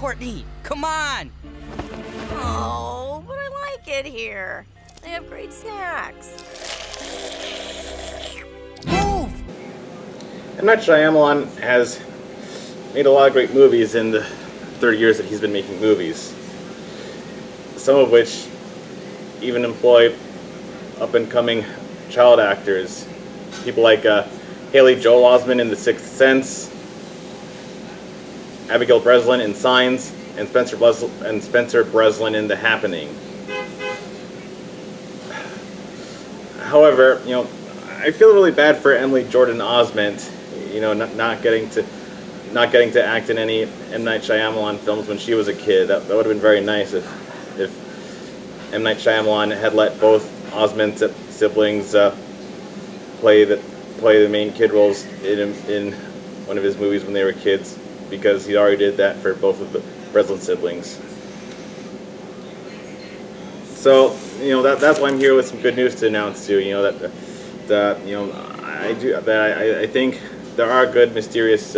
Courtney, come on! Oh, but I like it here. They have great snacks. Move! M. Night Shyamalan has made a lot of great movies in the 30 years that he's been making movies. Some of which even employ up-and-coming child actors. People like Haley Joel Osment in The Sixth Sense, Abigail Breslin in Signs, and Spencer Breslin in The Happening. However, I feel really bad for Emily Jordan Osment, not getting to act in any M. Night Shyamalan films when she was a kid. That would have been very nice if M. Night Shyamalan had let both Osment siblings play the main kid roles in one of his movies when they were kids, because he already did that for both of the Breslin siblings. So that's why I'm here with some good news to announce to you. I think there are good mysterious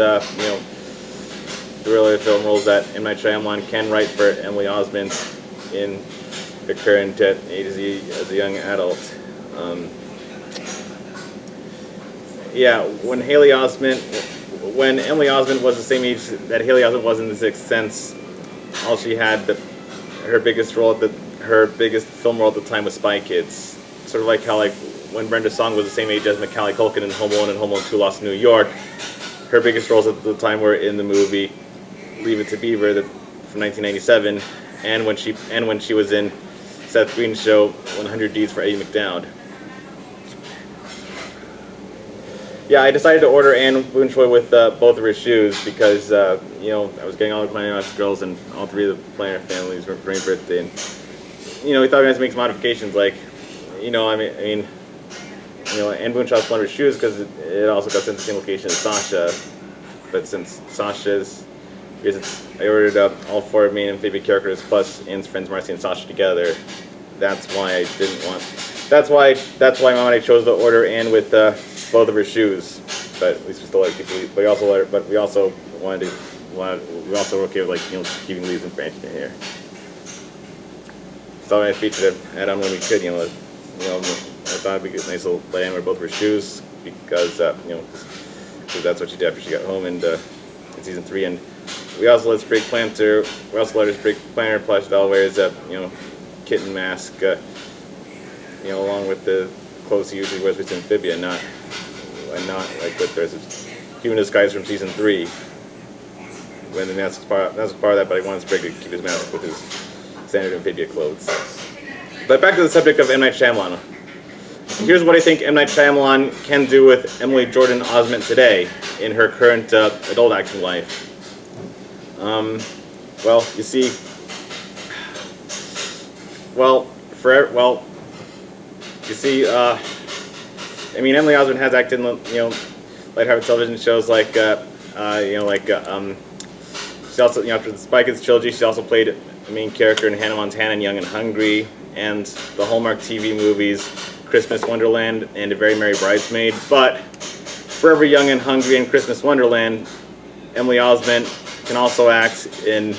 thriller film roles that M. Night Shyamalan can write for Emily Osment in her current age as a young adult. When Emily Osment was the same age that Haley Osment was in The Sixth Sense, all she had, her biggest film role at the time was Spy Kids. Sort of like how when Brenda Song was the same age as Macaulay Culkin in Home Alone and Home Alone 2: Lost in New York, her biggest roles at the time were in the movie Leave It to Beaver from 1997, and when she was in Seth Green's show 100 Deeds for Eddie McDowd. Yeah, I decided to order Anne Boonchoy with both of her shoes because I was getting all the Planet House girls and all three of the Planet families were for my birthday, and we thought we had to make some modifications, Anne Boonchow's one of her shoes because it also got sent to the same location as Sasha, but since Sasha's, I ordered all four main amphibian characters plus Anne's friends Marcy and Sasha together. That's why I didn't want. That's why Mom and I chose to order Anne with both of her shoes. But at least we still like people. But we also were okay with keeping leaves and branches in here. So I featured it add on when we could. I thought it'd be a nice little play and wear both of her shoes because that's what she did after she got home in season 3. And we also let Sprig Planter plush doll wears kitten mask, along with the clothes he usually wears with Amphibia, and not like what there's a human disguise from season 3. When the mask was part of that, but I wanted Sprig to keep his mask with his standard Amphibia clothes. But back to the subject of M. Night Shyamalan. Here's what I think M. Night Shyamalan can do with Emily Jordan Osment today in her current adult acting life. Emily Osment has acted in lighthearted television shows like she also after the Spy Kids trilogy, she also played the main character in Hannah Montana and Young and Hungry, and the Hallmark TV movies Christmas Wonderland and A Very Merry Bridesmaid. But Forever Young and Hungry and Christmas Wonderland, Emily Osment can also act in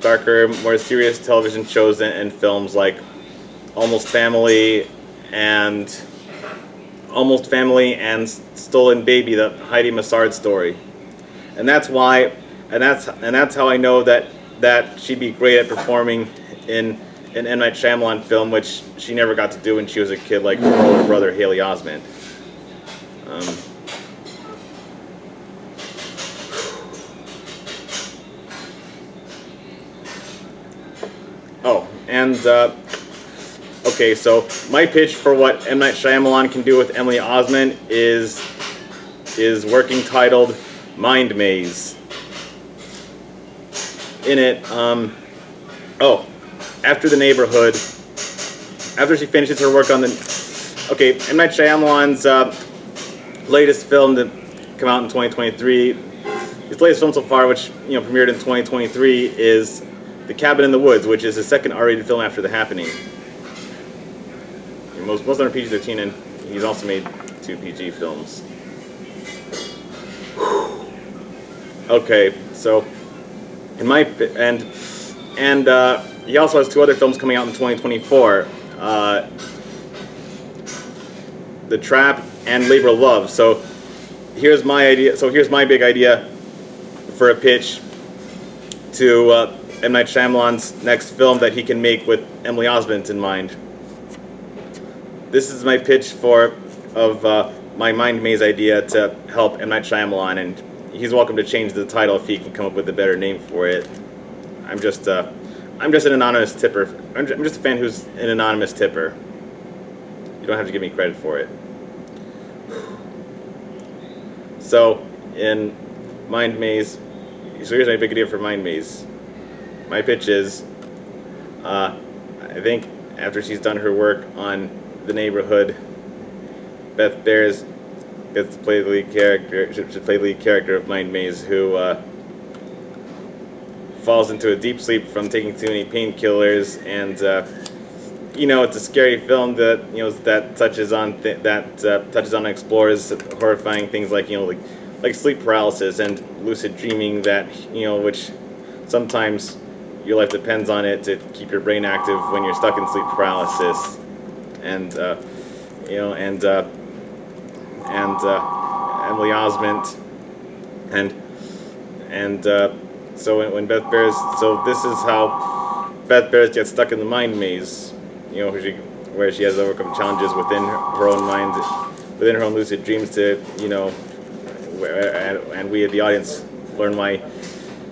darker, more serious television shows and films like Almost Family and Stolen Baby, the Heidi Massard story. And that's how I know that she'd be great at performing in an M. Night Shyamalan film, which she never got to do when she was a kid, like her older brother Haley Osment. Okay, so my pitch for what M. Night Shyamalan can do with Emily Osment is working titled Mind Maze. In it, after The Neighborhood, after she finishes her work on M. Night Shyamalan's latest film that came out in 2023, his latest film so far, which premiered in 2023, is The Cabin in the Woods, which is his second R-rated film after The Happening. Most of them are PG-13, and he's also made 2 PG films. Okay, so in my and he also has two other films coming out in 2024, The Trap and Labor of Love. So here's my idea. So here's my big idea for a pitch to M. Night Shyamalan's next film that he can make with Emily Osment in mind. This is my pitch of my mind maze idea to help M. Night Shyamalan, and he's welcome to change the title if he can come up with a better name for it. I'm just an anonymous tipper. I'm just a fan who's an anonymous tipper. You don't have to give me credit for it. So in Mind Maze, so here's my big idea for Mind Maze. My pitch is, I think after she's done her work on The Neighborhood, Beth Behrs gets to play the lead character. Should play the lead character of Mind Maze, who falls into a deep sleep from taking too many painkillers, and it's a scary film that that touches on and explores horrifying things like like sleep paralysis and lucid dreaming that which sometimes your life depends on it to keep your brain active when you're stuck in sleep paralysis, and Emily Osment, and so when Beth Behrs, so this is how Beth Behrs gets stuck in the mind maze, where she has to overcome challenges within her own mind, within her own lucid dreams to, and we, the audience, learn why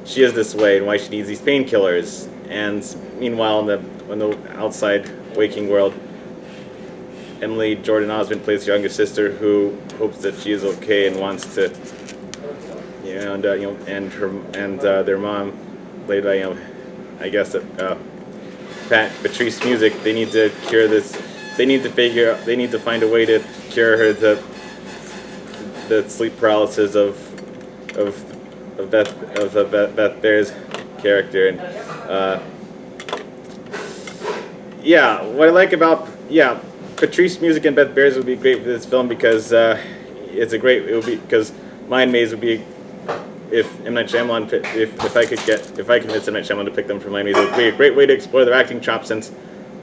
she is this way and why she needs these painkillers. And meanwhile, in the outside waking world, Emily Jordan Osment plays the youngest sister who hopes that she is okay and wants to, and their mom, played by Patrice Music. They need to cure this. They need to find a way to cure her the sleep paralysis of Beth Behrs' character. And what I like about Patrice Music and Beth Behrs would be great for this film because because Mind Maze would be, if M. Night Shyamalan, if I convince M. Night Shyamalan to pick them for Mind Maze, it would be a great way to explore their acting chops, since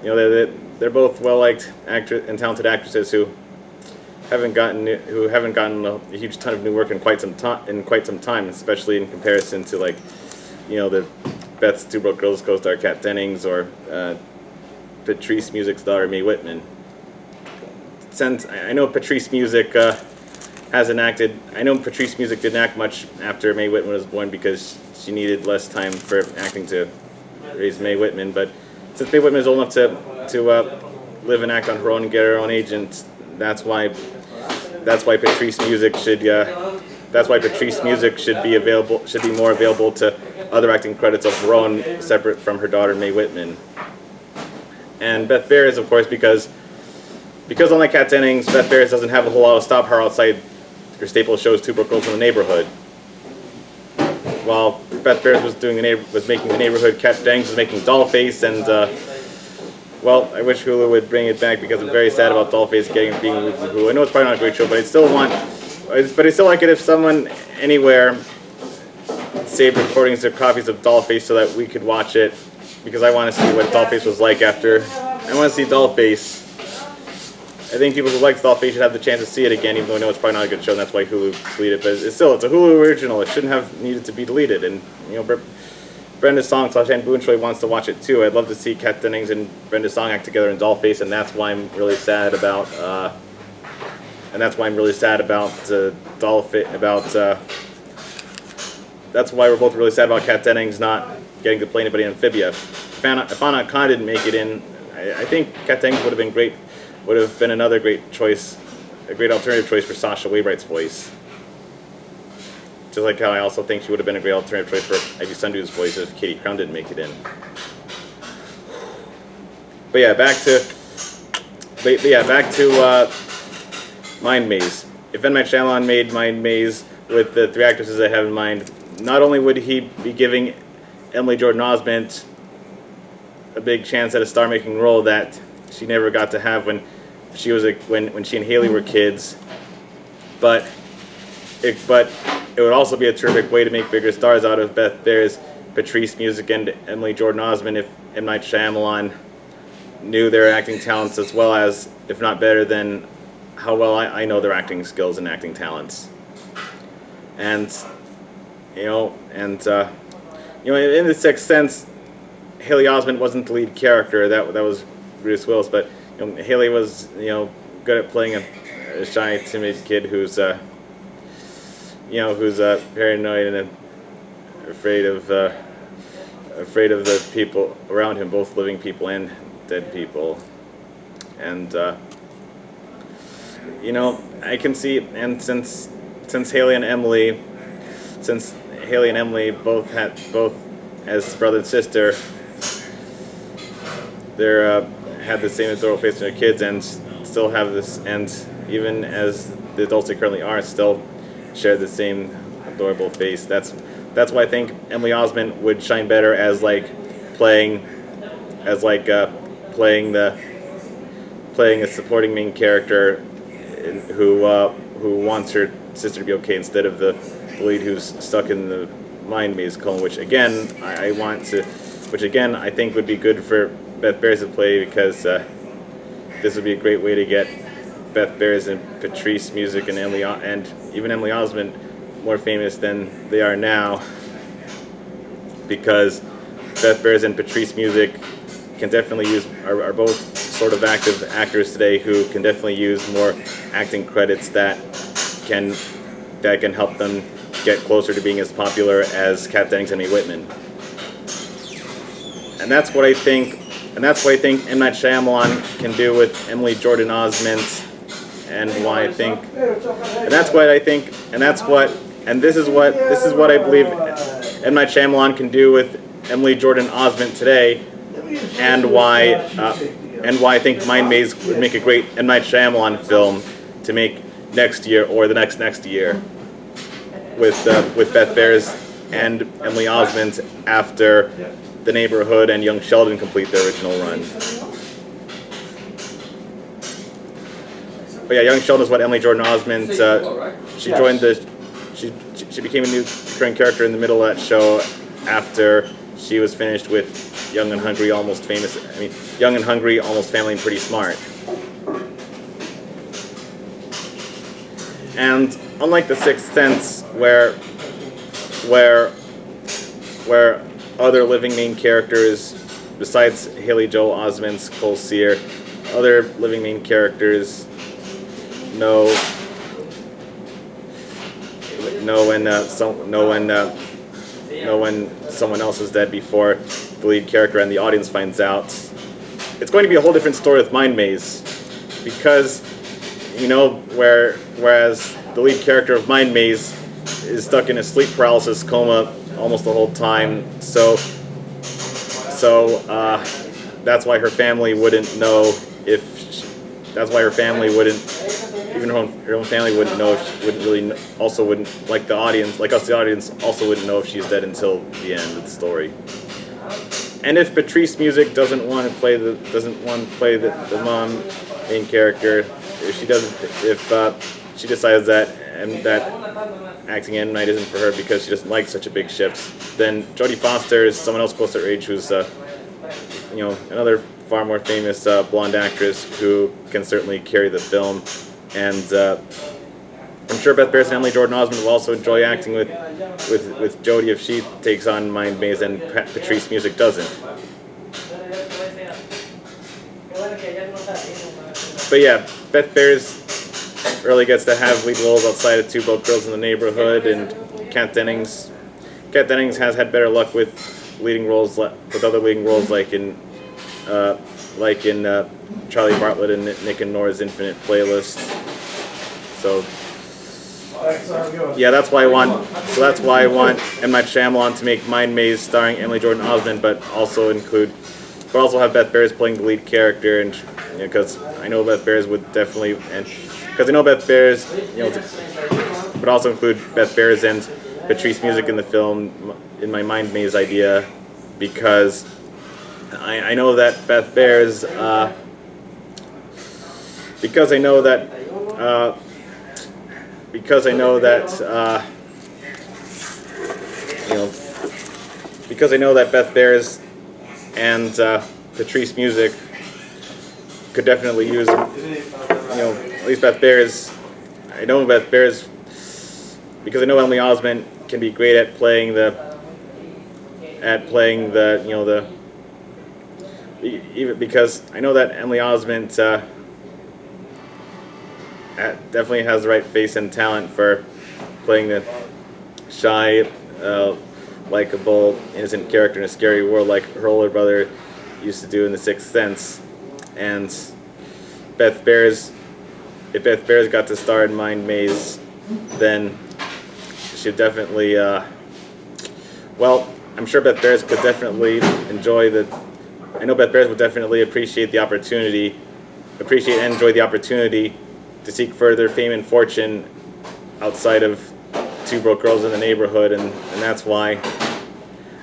they're both well-liked actors and talented actresses who haven't gotten a huge ton of new work in quite some time, especially in comparison to the Beth's Two Broke Girls co-star Kat Dennings or Patrice Music's daughter Mae Whitman. Since I know Patrice Music hasn't acted, I know Patrice Music didn't act much after Mae Whitman was born because she needed less time for acting to raise Mae Whitman. But since Mae Whitman is old enough to live and act on her own and get her own agent, that's why Patrice Music should be more available to other acting credits of her own, separate from her daughter Mae Whitman. And Beth Behrs, of course, because unlike Kat Dennings, Beth Behrs doesn't have a whole lot of star power outside her staple shows Two Broke Girls in the Neighborhood. While Beth Behrs was making The Neighborhood, Kat Dennings was making Dollface, and I wish Hulu would bring it back because I'm very sad about Dollface being removed from Hulu. I know it's probably not a great show, but I still like it if someone anywhere saved recordings or copies of Dollface so that we could watch it, because I want to see what Dollface was like after. I want to see Dollface. I think people who like Dollface should have the chance to see it again, even though I know it's probably not a good show, and that's why Hulu deleted it. But it's a Hulu original. It shouldn't have needed to be deleted. And Brenda Song / Anne Boontroy wants to watch it too. I'd love to see Kat Dennings and Brenda Song act together in Dollface, and that's why I'm really sad about. That's why we're both really sad about Kat Dennings not getting to play anybody in Amphibia. If Anna Khan didn't make it in, I think Kat Dennings would have been great. Would have been another great choice, a great alternative choice for Sasha Waybright's voice. Just like how I also think she would have been a great alternative choice for Ivy Sundu's voice if Katie Crown didn't make it in. But back to Mind Maze. If M. Night Shyamalan made Mind Maze with the three actresses I have in mind, not only would he be giving Emily Jordan Osment a big chance at a star-making role that she never got to have when she and Haley were kids, but it it would also be a terrific way to make bigger stars out of Beth Behrs, Patrice Music, and Emily Jordan Osment if M. Night Shyamalan knew their acting talents as well as, if not better than, how well I know their acting skills and acting talents. And, in The Sixth Sense, Haley Osment wasn't the lead character. That was Bruce Willis, but Haley was good at playing a shy, timid kid who's paranoid and afraid of the people around him, both living people and dead people. And I can see, and since Haley and Emily both as brother and sister, they're had the same adorable face in their kids, and still have this, and even as the adults they currently are, still share the same adorable face. That's why I think Emily Osment would shine better as playing a supporting main character who wants her sister to be okay, instead of the lead who's stuck in the mind maze coma, which again I think would be good for Beth Behrs to play, because this would be a great way to get Beth Behrs and Patrice Music and even Emily Osment more famous than they are now, because Beth Behrs and Patrice Music can definitely are both sort of active actors today who can definitely use more acting credits that can help them get closer to being as popular as Kat Dennings and Mae Whitman. And that's what I think M. Night Shyamalan can do with Emily Jordan Osment, and this is what I believe M. Night Shyamalan can do with Emily Jordan Osment today, and why I think Mind Maze would make a great M. Night Shyamalan film to make next year or the next year, with Beth Behrs and Emily Osment after The Neighborhood and Young Sheldon complete their original run. But yeah, Young Sheldon is what Emily Jordan Osment, she became a new recurring character in the middle of that show after she was finished with Young and Hungry, Almost Famous. Young and Hungry, Almost Family, and Pretty Smart. And unlike The Sixth Sense, where other living main characters besides Haley Joel Osment's Cole Sear, other living main characters know when someone else is dead before the lead character and the audience finds out. It's going to be a whole different story with Mind Maze, because whereas the lead character of Mind Maze is stuck in a sleep paralysis coma almost the whole time, so that's why her family wouldn't know if that's why her family wouldn't, even her own family wouldn't know, wouldn't like the audience, like us the audience, also wouldn't know if she's dead until the end of the story. And if Patrice Music doesn't want to play the mom main character, if she decides that acting in night isn't for her because she doesn't like such a big shift, then Jodie Foster is someone else close to her age who's another far more famous blonde actress who can certainly carry the film. And I'm sure Beth Behrs and Emily Jordan Osment will also enjoy acting with Jodie if she takes on Mind Maze and Patrice Music doesn't. But yeah, Beth Behrs really gets to have lead roles outside of Two Broke Girls in the Neighborhood, and Kat Dennings has had better luck with leading roles, with other leading roles like in Charlie Bartlett and Nick and Nora's Infinite Playlist. So yeah, that's why I want M. Night Shyamalan to make Mind Maze starring Emily Jordan Osment, but also have Beth Behrs playing the lead character, and because I know Beth Behrs would definitely, and because I know Beth Behrs, but also include Beth Behrs and Patrice Music in the film in my Mind Maze idea, because I know that Beth Behrs, because I know that Beth Behrs and Patrice Music could definitely use, at least Beth Behrs. I know Beth Behrs because I know Emily Osment can be great at playing even because I know that Emily Osment definitely has the right face and talent for playing the shy, likable, innocent character in a scary world like her older brother used to do in The Sixth Sense. And if Beth Behrs got to star in Mind Maze, then she'd definitely, I'm sure Beth Behrs could definitely I know Beth Behrs would definitely appreciate and enjoy the opportunity to seek further fame and fortune outside of Two Broke Girls in the Neighborhood, and that's why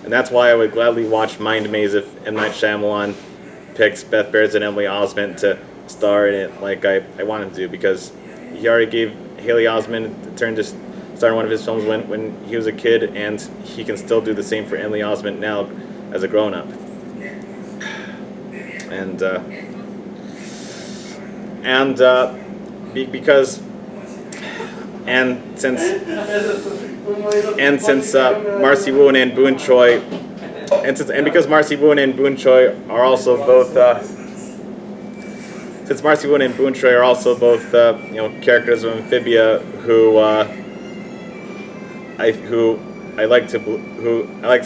I would gladly watch Mind Maze if M. Night Shyamalan picks Beth Behrs and Emily Osment to star in it like I want him to do, because he already gave Haley Osment the turn to star in one of his films when he was a kid, and he can still do the same for Emily Osment now as a grown-up. Since Marcy Woon and Boon Choi, and because Marcy Woon and Boon Choi are also both characters of Amphibia who I like to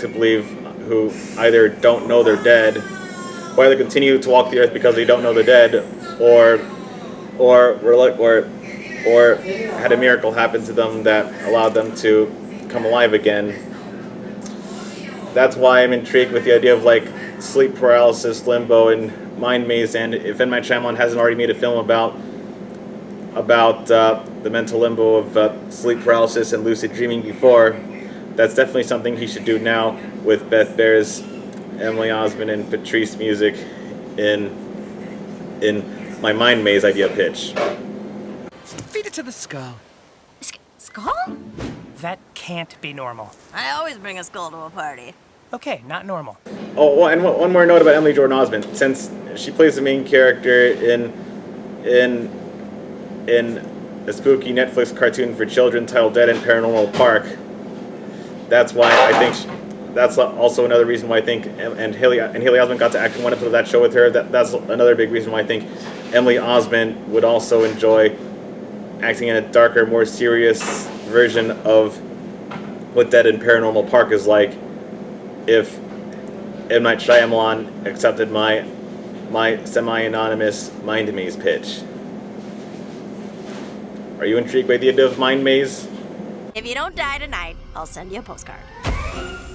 believe who either don't know they're dead, or either continue to walk the earth because they don't know they're dead, or had a miracle happen to them that allowed them to come alive again. That's why I'm intrigued with the idea of like sleep paralysis, limbo, and Mind Maze. And if M. Night Shyamalan hasn't already made a film about the mental limbo of sleep paralysis and lucid dreaming before, that's definitely something he should do now with Beth Behrs, Emily Osment, and Patrice Music in my Mind Maze idea pitch. Feed it to the skull. Skull? That can't be normal. I always bring a skull to a party. Okay, not normal. Oh, well, and one more note about Emily Jordan Osment. Since she plays the main character in a spooky Netflix cartoon for children titled Dead End Paranormal Park, that's why I think that's also another reason why I think Haley Osment got to act in one episode of that show with her. That's another big reason why I think Emily Osment would also enjoy acting in a darker, more serious version of what Dead End Paranormal Park is like if M. Night Shyamalan accepted my semi-anonymous Mind Maze pitch. Are you intrigued by the idea of Mind Maze? If you don't die tonight, I'll send you a postcard.